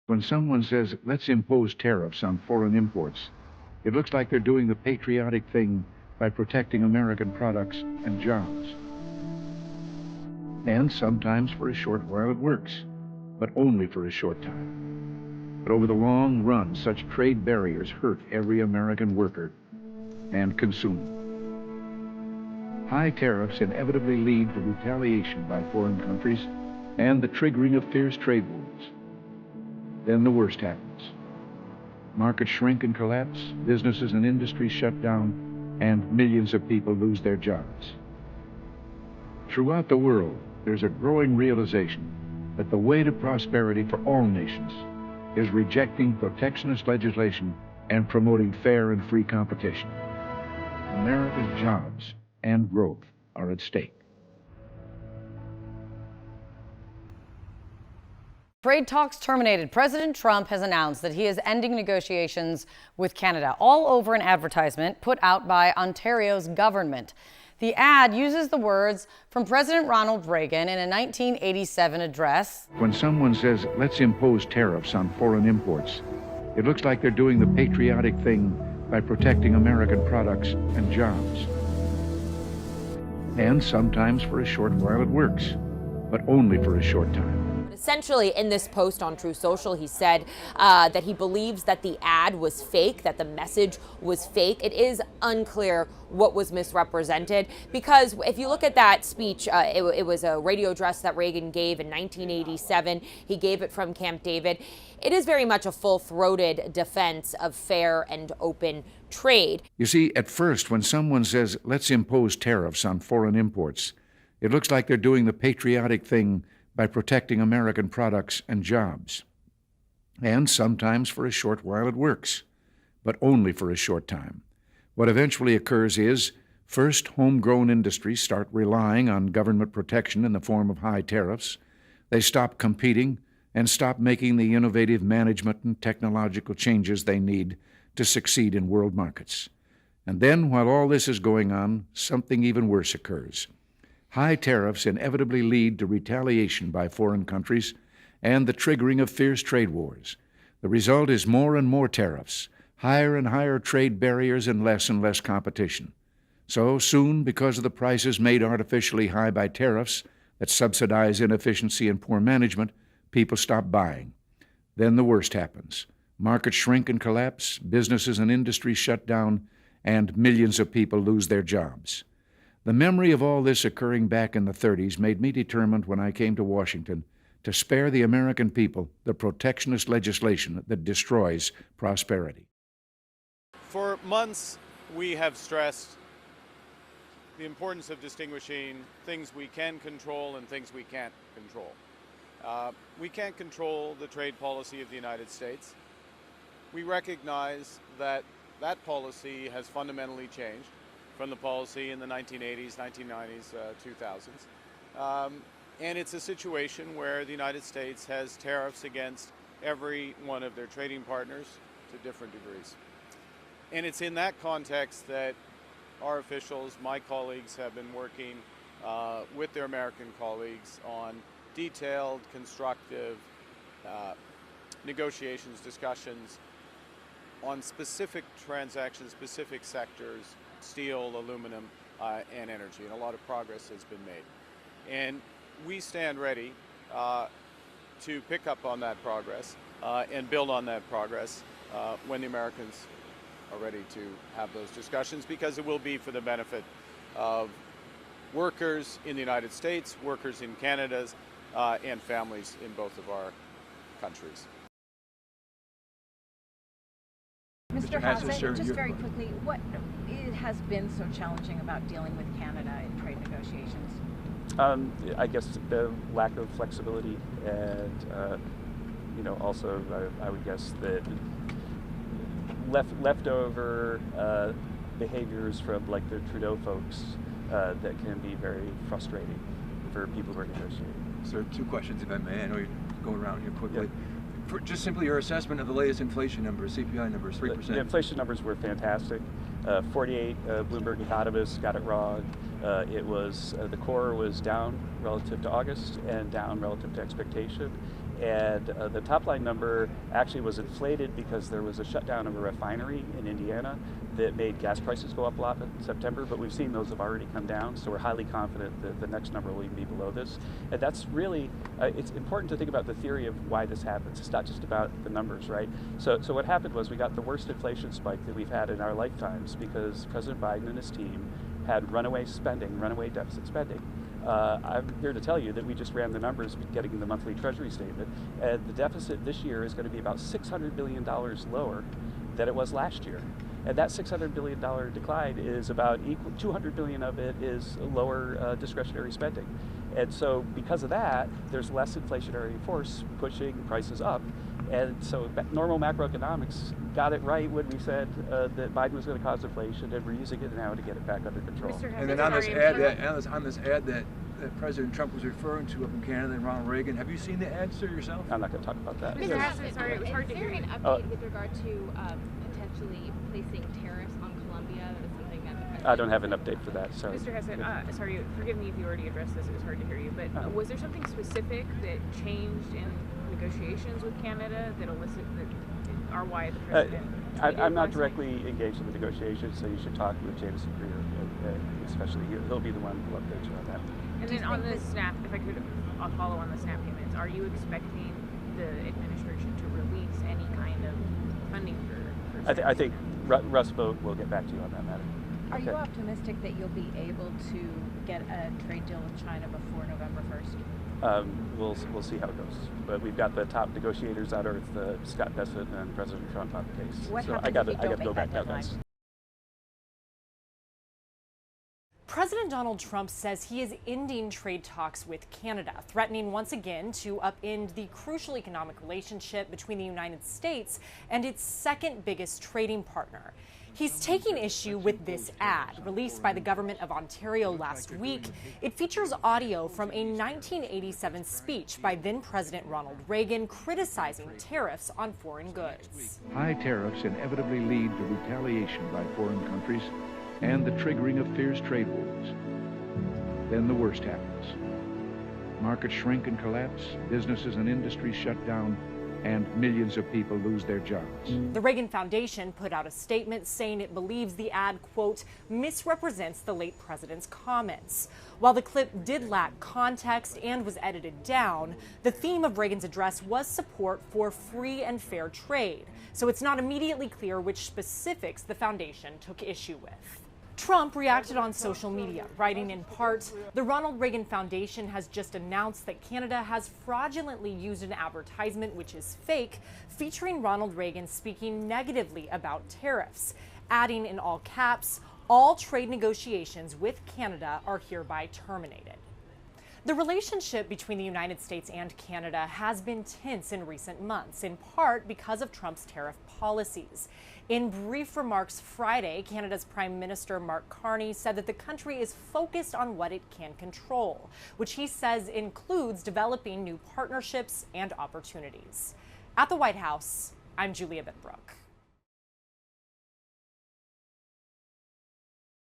When someone says, let's impose tariffs on foreign imports, it looks like they're doing the patriotic thing by protecting American products and jobs. And sometimes for a short while it works, but only for a short time. But over the long run, such trade barriers hurt every American worker and consumer. High tariffs inevitably lead to retaliation by foreign countries and the triggering of fierce trade wars. Then the worst happens. Markets shrink and collapse, businesses and industries shut down, and millions of people lose their jobs. Throughout the world, there's a growing realization that the way to prosperity for all nations is rejecting protectionist legislation and promoting fair and free competition. America's jobs and growth are at stake. Trade talks terminated. President Trump has announced that he is ending negotiations with Canada, all over an advertisement put out by Ontario's government. The ad uses the words from President Ronald Reagan in a 1987 address. When someone says, let's impose tariffs on foreign imports, it looks like they're doing the patriotic thing by protecting American products and jobs. And sometimes for a short while it works, but only for a short time. Essentially, in this post on True Social, he said that he believes that the ad was fake, that the message was fake. It is unclear what was misrepresented, because if you look at that speech, it was a radio address that Reagan gave in 1987. He gave it from Camp David. It is very much a full-throated defense of fair and open trade. You see, at first, when someone says, let's impose tariffs on foreign imports, it looks like they're doing the patriotic thing by protecting American products and jobs. And sometimes for a short while it works, but only for a short time. What eventually occurs is, first, homegrown industries start relying on government protection in the form of high tariffs. They stop competing and stop making the innovative management and technological changes they need to succeed in world markets. And then, while all this is going on, something even worse occurs. High tariffs inevitably lead to retaliation by foreign countries and the triggering of fierce trade wars. The result is more and more tariffs, higher and higher trade barriers, and less competition. So soon, because of the prices made artificially high by tariffs that subsidize inefficiency and poor management, people stop buying. Then the worst happens. Markets shrink and collapse, businesses and industries shut down, and millions of people lose their jobs. The memory of all this occurring back in the 30s made me determined when I came to Washington to spare the American people the protectionist legislation that destroys prosperity. For months, we have stressed the importance of distinguishing things we can control and things we can't control. We can't control the trade policy of the United States. We recognize that that policy has fundamentally changed from the policy in the 1980s, 1990s, 2000s. And it's a situation where the United States has tariffs against every one of their trading partners to different degrees. And it's in that context that our officials, my colleagues, have been working with their American colleagues on detailed, constructive negotiations, discussions on specific transactions, specific sectors, steel, aluminum, and energy, and a lot of progress has been made. And we stand ready to pick up on that progress and build on that progress when the Americans are ready to have those discussions, because it will be for the benefit of workers in the United States, workers in Canada, and families in both of our countries. Mr. Hassett, just very quickly, what it has been so challenging about dealing with Canada in trade negotiations? I guess the lack of flexibility, and also I would guess that leftover behaviors from like the Trudeau folks that can be very frustrating for people who are negotiating. Sir, two questions, if I may. I know you're going around here quickly. Yeah. For just simply your assessment of the latest inflation numbers, CPI numbers, 3%. The inflation numbers were fantastic. 48 Bloomberg economists got it wrong. It was the core was down relative to August and down relative to expectation, And the top line number actually was inflated because there was a shutdown of a refinery in Indiana that made gas prices go up a lot in September, but we've seen those have already come down, so we're highly confident that the next number will even be below this. And that's really, it's important to think about the theory of why this happens. It's not just about the numbers, right? So what happened was we got the worst inflation spike that we've had in our lifetimes because President Biden and his team had runaway spending, runaway deficit spending. I'm here to tell you that we just ran the numbers getting the monthly Treasury statement, and the deficit this year is going to be about $600 billion lower than it was last year. And that $600 billion decline is about equal, $200 billion of it is lower discretionary spending. And so because of that, there's less inflationary force pushing prices up. And so normal macroeconomics got it right when we said that Biden was going to cause inflation, and we're using it now to get it back under control. And then on this ad that President Trump was referring to up in Canada and Ronald Reagan, have you seen the ad, sir, yourself? I'm not going to talk about that. Mr. Hassan, sorry, it was hard to hear you. Is there an update with regard to potentially placing tariffs on Colombia? That is something that the president... I don't have an update for that, sorry. Mr. Hassan, sorry, forgive me if you already addressed this, it was hard to hear you, but was there something specific that changed in negotiations with Canada that elicit that are why the president... I'm not directly engaged in the negotiations, so you should talk with Jameson Greer, especially he'll be the one who will update you on that. And then on the SNAP, if I could follow on the SNAP payments, are you expecting the administration to release any kind of funding for I think Russ Vought will get back to you on that matter. Are you optimistic that you'll be able to get a trade deal with China before November 1st? We'll see how it goes. But we've got the top negotiators on earth, Scott Bessent and President Trump on the case. What so happens I got if you to don't go make back that now, guys. deadline? President Donald Trump says he is ending trade talks with Canada, threatening once again to upend the crucial economic relationship between the United States and its second biggest trading partner. He's taking issue with this ad released by the government of Ontario last week. It features audio from a 1987 speech by then President Ronald Reagan criticizing tariffs on foreign goods. High tariffs inevitably lead to retaliation by foreign countries and the triggering of fierce trade wars. Then the worst happens. Markets shrink and collapse, businesses and industries shut down, and millions of people lose their jobs. The Reagan Foundation put out a statement saying it believes the ad, quote, misrepresents the late president's comments. While the clip did lack context and was edited down, the theme of Reagan's address was support for free and fair trade. So it's not immediately clear which specifics the foundation took issue with. Trump reacted on social media, writing in part, the Ronald Reagan Foundation has just announced that Canada has fraudulently used an advertisement which is fake, featuring Ronald Reagan speaking negatively about tariffs, adding in all caps, all trade negotiations with Canada are hereby terminated. The relationship between the United States and Canada has been tense in recent months, in part because of Trump's tariff policies. In brief remarks Friday, Canada's Prime Minister Mark Carney said that the country is focused on what it can control, which he says includes developing new partnerships and opportunities. At the White House, I'm Julia Benbrook.